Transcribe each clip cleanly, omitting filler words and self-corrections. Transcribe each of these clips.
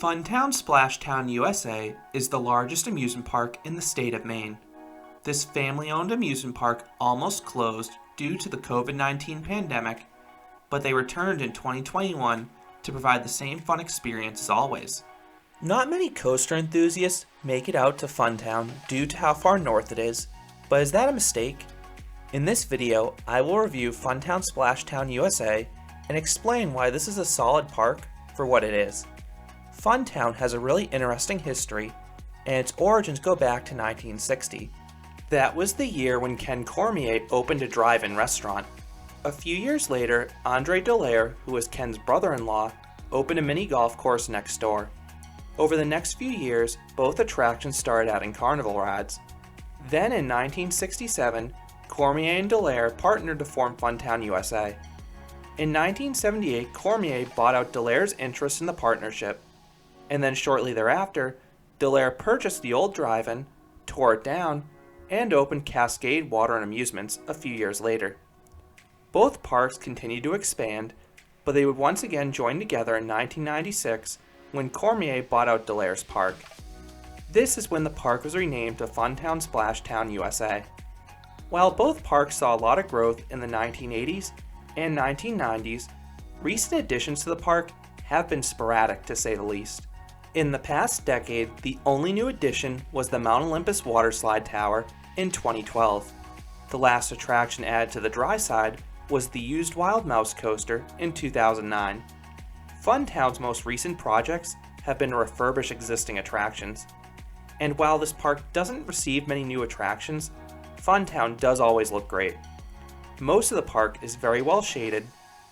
Funtown Splashtown U.S.A. is the largest amusement park in the state of Maine. This family-owned amusement park almost closed due to the COVID-19 pandemic, but they returned in 2021 to provide the same fun experience as always. Not many coaster enthusiasts make it out to Funtown due to how far north it is, but is that a mistake? In this video, I will review Funtown Splashtown U.S.A. and explain why this is a solid park for what it is. Funtown has a really interesting history, and its origins go back to 1960. That was the year when Ken Cormier opened a drive-in restaurant. A few years later, Andre Dallaire, who was Ken's brother-in-law, opened a mini golf course next door. Over the next few years, both attractions started adding carnival rides. Then in 1967, Cormier and Dallaire partnered to form Funtown U.S.A. In 1978, Cormier bought out Dallaire's interest in the partnership, and then shortly thereafter, Dallaire purchased the old drive-in, tore it down, and opened Cascade Water and Amusements a few years later. Both parks continued to expand, but they would once again join together in 1996 when Cormier bought out Dallaire's park. This is when the park was renamed to Funtown Splashtown U.S.A. While both parks saw a lot of growth in the 1980s and 1990s, recent additions to the park have been sporadic to say the least. In the past decade, the only new addition was the Mount Olympus water slide tower in 2012. The last attraction added to the dry side was the used Wild Mouse coaster in 2009. Funtown's most recent projects have been to refurbish existing attractions. And while this park doesn't receive many new attractions, Funtown does always look great. Most of the park is very well shaded,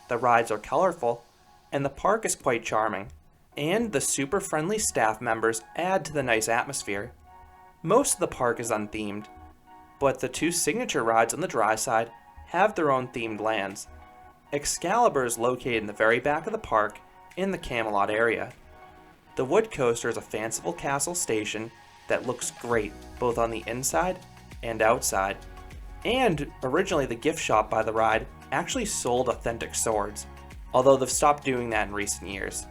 the rides are colorful, and the park is quite charming. And the super friendly staff members add to the nice atmosphere. Most of the park is unthemed, but the two signature rides on the dry side have their own themed lands. Excalibur is located in the very back of the park in the Camelot area. The wood coaster is a fanciful castle station that looks great both on the inside and outside. And originally the gift shop by the ride actually sold authentic swords, although they've stopped doing that in recent years.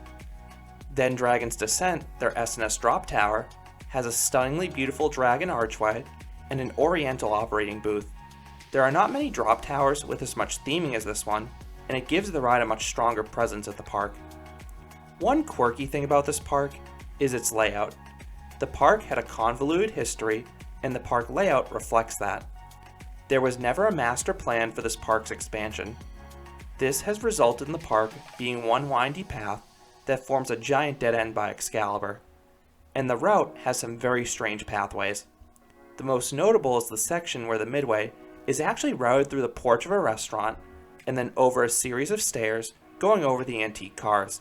Then Dragon's Descent, their S&S drop tower, has a stunningly beautiful dragon archway and an oriental operating booth. There are not many drop towers with as much theming as this one, and it gives the ride a much stronger presence at the park. One quirky thing about this park is its layout. The park had a convoluted history, and the park layout reflects that. There was never a master plan for this park's expansion. This has resulted in the park being one windy path that forms a giant dead end by Excalibur, and the route has some very strange pathways. The most notable is the section where the midway is actually routed through the porch of a restaurant and then over a series of stairs going over the antique cars.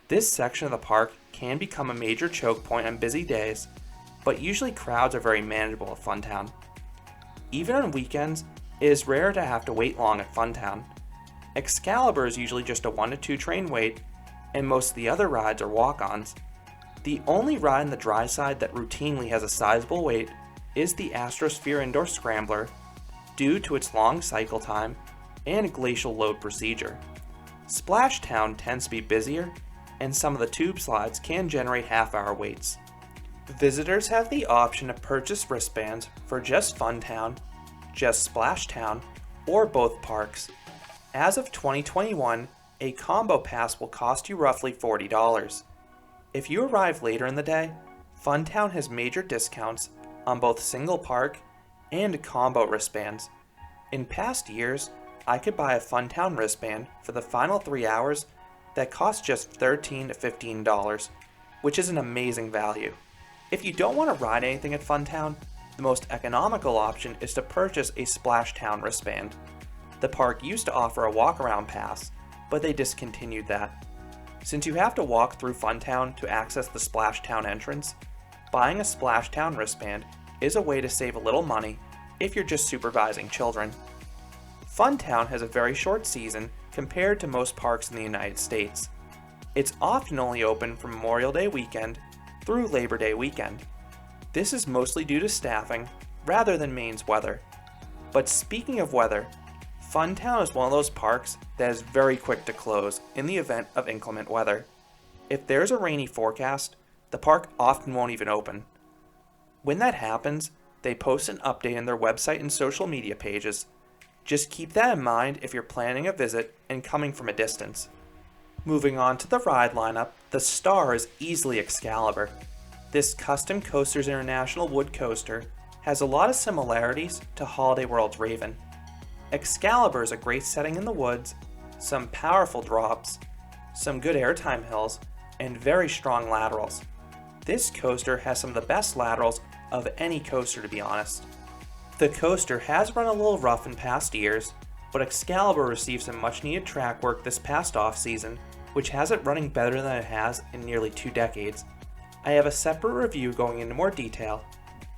This section of the park can become a major choke point on busy days, but usually crowds are very manageable at Funtown. Even on weekends, it is rare to have to wait long at Funtown. Excalibur is usually just a 1 to 2 train wait, and most of the other rides are walk-ons. The only ride in the dry side that routinely has a sizable wait is the Astrosphere Indoor Scrambler, due to its long cycle time and glacial load procedure. Splashtown tends to be busier, and some of the tube slides can generate half-hour waits. Visitors have the option to purchase wristbands for just Funtown, just Splashtown, or both parks. As of 2021, a combo pass will cost you roughly $40. If you arrive later in the day, Funtown has major discounts on both single park and combo wristbands. In past years, I could buy a Funtown wristband for the final 3 hours that cost just $13 to $15, which is an amazing value. If you don't want to ride anything at Funtown, the most economical option is to purchase a Splashtown wristband. The park used to offer a walk-around pass, but they discontinued that. Since you have to walk through Funtown to access the Splashtown entrance, buying a Splashtown wristband is a way to save a little money if you're just supervising children. Funtown has a very short season compared to most parks in the United States. It's often only open from Memorial Day weekend through Labor Day weekend. This is mostly due to staffing rather than Maine's weather. But speaking of weather, Funtown is one of those parks that is very quick to close in the event of inclement weather. If there's a rainy forecast, the park often won't even open. When that happens, they post an update on their website and social media pages. Just keep that in mind if you're planning a visit and coming from a distance. Moving on to the ride lineup, the star is easily Excalibur. This Custom Coasters International wood coaster has a lot of similarities to Holiday World's Raven. Excalibur is a great setting in the woods, some powerful drops, some good airtime hills, and very strong laterals. This coaster has some of the best laterals of any coaster, to be honest. The coaster has run a little rough in past years, but Excalibur received some much needed track work this past off-season, which has it running better than it has in nearly 2 decades. I have a separate review going into more detail,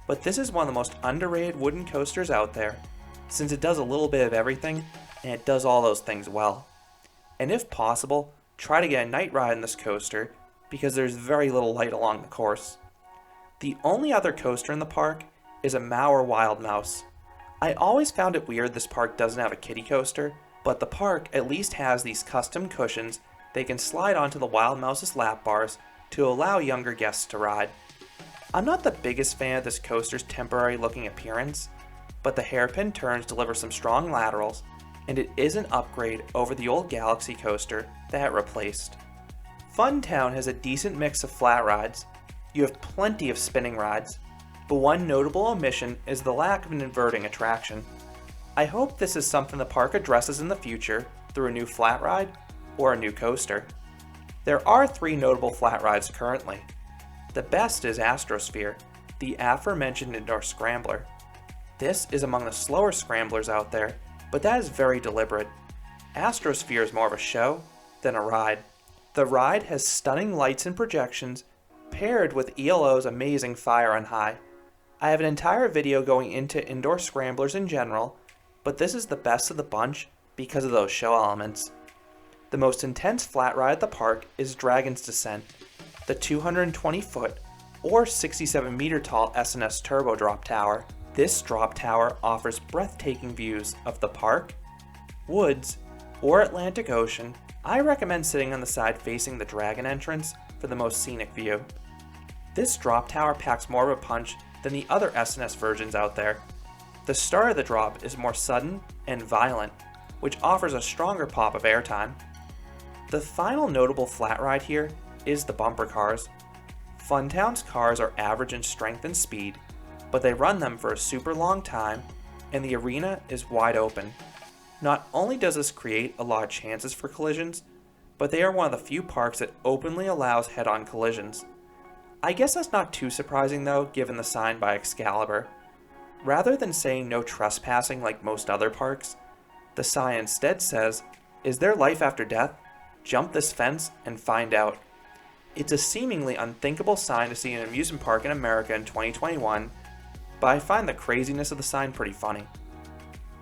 but this is one of the most underrated wooden coasters out there, since it does a little bit of everything, and it does all those things well. And if possible, try to get a night ride in this coaster, because there's very little light along the course. The only other coaster in the park is a Mauer Wild Mouse. I always found it weird this park doesn't have a kiddie coaster, but the park at least has these custom cushions they can slide onto the Wild Mouse's lap bars to allow younger guests to ride. I'm not the biggest fan of this coaster's temporary looking appearance, but the hairpin turns deliver some strong laterals, and it is an upgrade over the old Galaxy coaster that it replaced. Funtown has a decent mix of flat rides. You have plenty of spinning rides, but one notable omission is the lack of an inverting attraction. I hope this is something the park addresses in the future through a new flat ride or a new coaster. There are 3 notable flat rides currently. The best is Astrosphere, the aforementioned indoor scrambler. This is among the slower scramblers out there, but that is very deliberate. Astrosphere is more of a show than a ride. The ride has stunning lights and projections paired with ELO's amazing Fire on High. I have an entire video going into indoor scramblers in general, but this is the best of the bunch because of those show elements. The most intense flat ride at the park is Dragon's Descent, the 220-foot or 67-meter tall S&S Turbo Drop Tower. This drop tower offers breathtaking views of the park, woods, or Atlantic Ocean. I recommend sitting on the side facing the Dragon entrance for the most scenic view. This drop tower packs more of a punch than the other S&S versions out there. The start of the drop is more sudden and violent, which offers a stronger pop of airtime. The final notable flat ride here is the bumper cars. Funtown's cars are average in strength and speed, but they run them for a super long time, and the arena is wide open. Not only does this create a lot of chances for collisions, but they are one of the few parks that openly allows head-on collisions. I guess that's not too surprising though, given the sign by Excalibur. Rather than saying no trespassing like most other parks, the sign instead says, "Is there life after death? Jump this fence and find out." It's a seemingly unthinkable sign to see in an amusement park in America in 2021, but I find the craziness of the sign pretty funny.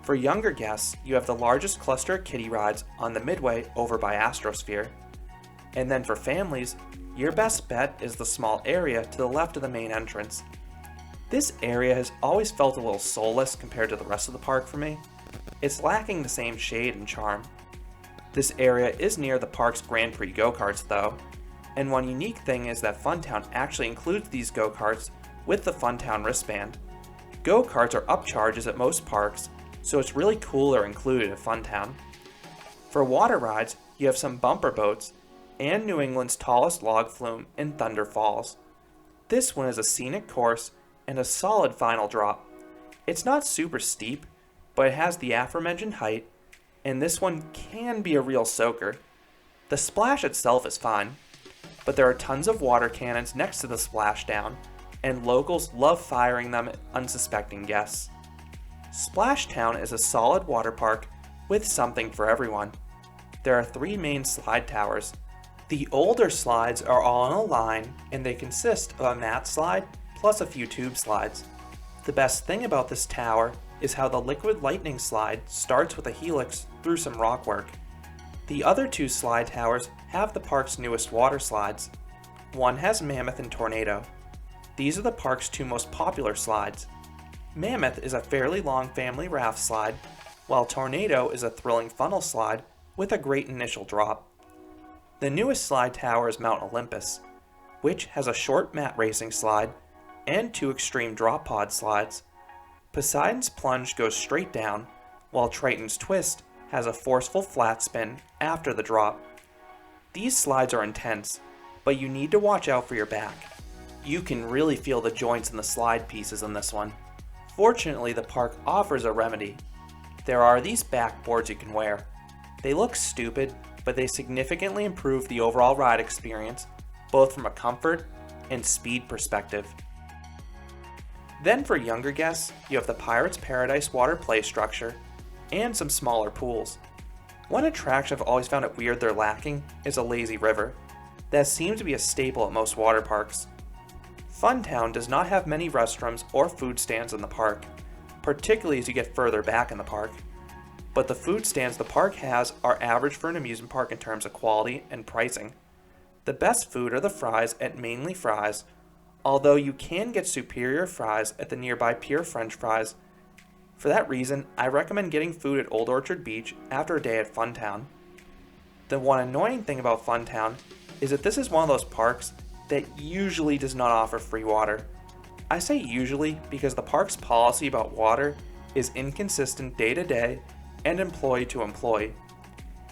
For younger guests, you have the largest cluster of kiddie rides on the midway over by Astrosphere. And then for families, your best bet is the small area to the left of the main entrance. This area has always felt a little soulless compared to the rest of the park for me. It's lacking the same shade and charm. This area is near the park's Grand Prix go-karts though, and one unique thing is that Funtown actually includes these go-karts with the Funtown wristband. Go-karts are upcharges at most parks, so it's really cool they're included at Funtown. For water rides, you have some bumper boats, and New England's tallest log flume in Thunder Falls. This one is a scenic course and a solid final drop. It's not super steep, but it has the aforementioned height, and this one can be a real soaker. The splash itself is fine, but there are tons of water cannons next to the splashdown, and locals love firing them at unsuspecting guests. Splashtown is a solid water park with something for everyone. There are 3 main slide towers. The older slides are all on a line, and they consist of a mat slide plus a few tube slides. The best thing about this tower is how the Liquid Lightning slide starts with a helix through some rock work. The other 2 slide towers have the park's newest water slides. One has Mammoth and Tornado. These are the park's 2 most popular slides. Mammoth is a fairly long family raft slide, while Tornado is a thrilling funnel slide with a great initial drop. The newest slide tower is Mount Olympus, which has a short mat racing slide and 2 extreme drop pod slides. Poseidon's Plunge goes straight down, while Triton's Twist has a forceful flat spin after the drop. These slides are intense, but you need to watch out for your back. You can really feel the joints in the slide pieces in this one. Fortunately, the park offers a remedy. There are these backboards you can wear. They look stupid, but they significantly improve the overall ride experience, both from a comfort and speed perspective. Then for younger guests, you have the Pirates Paradise water play structure and some smaller pools. One attraction I've always found it weird they're lacking is a lazy river. That seems to be a staple at most water parks. Funtown does not have many restrooms or food stands in the park, particularly as you get further back in the park. But the food stands the park has are average for an amusement park in terms of quality and pricing. The best food are the fries at Mainly Fries, although you can get superior fries at the nearby Pure French Fries. For that reason, I recommend getting food at Old Orchard Beach after a day at Funtown. The one annoying thing about Funtown is that this is one of those parks that usually does not offer free water. I say usually because the park's policy about water is inconsistent day to day and employee to employee.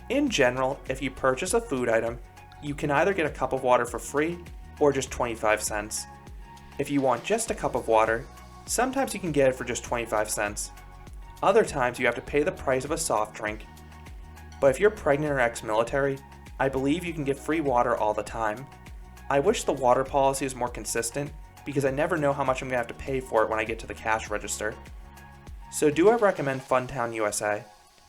In general, if you purchase a food item, you can either get a cup of water for free or just 25 cents. If you want just a cup of water, sometimes you can get it for just 25 cents. Other times you have to pay the price of a soft drink. But if you're pregnant or ex-military, I believe you can get free water all the time. I wish the water policy is more consistent because I never know how much I'm going to have to pay for it when I get to the cash register. So do I recommend Funtown USA?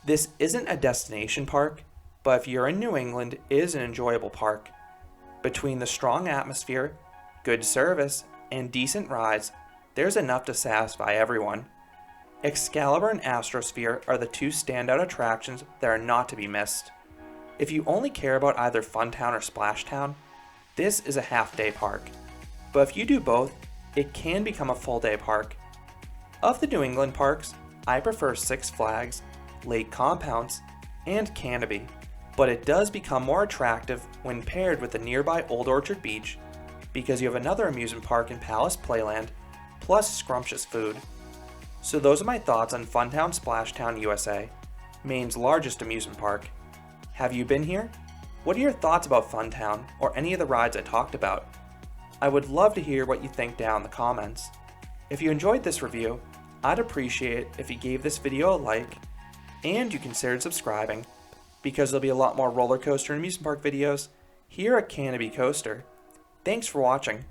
This isn't a destination park, but if you're in New England, it is an enjoyable park. Between the strong atmosphere, good service, and decent rides, there's enough to satisfy everyone. Excalibur and Astrosphere are the 2 standout attractions that are not to be missed. If you only care about either Funtown or Splashtown, this is a half-day park. But if you do both, it can become a full-day park. Of the New England parks, I prefer Six Flags, Lake Compounce, and Canobie, but it does become more attractive when paired with the nearby Old Orchard Beach because you have another amusement park in Palace Playland, plus scrumptious food. So those are my thoughts on Funtown Splashtown USA, Maine's largest amusement park. Have you been here? What are your thoughts about Funtown or any of the rides I talked about? I would love to hear what you think down in the comments. If you enjoyed this review, I'd appreciate it if you gave this video a like and you considered subscribing, because there'll be a lot more roller coaster and amusement park videos here at Canobie Coaster. Thanks for watching.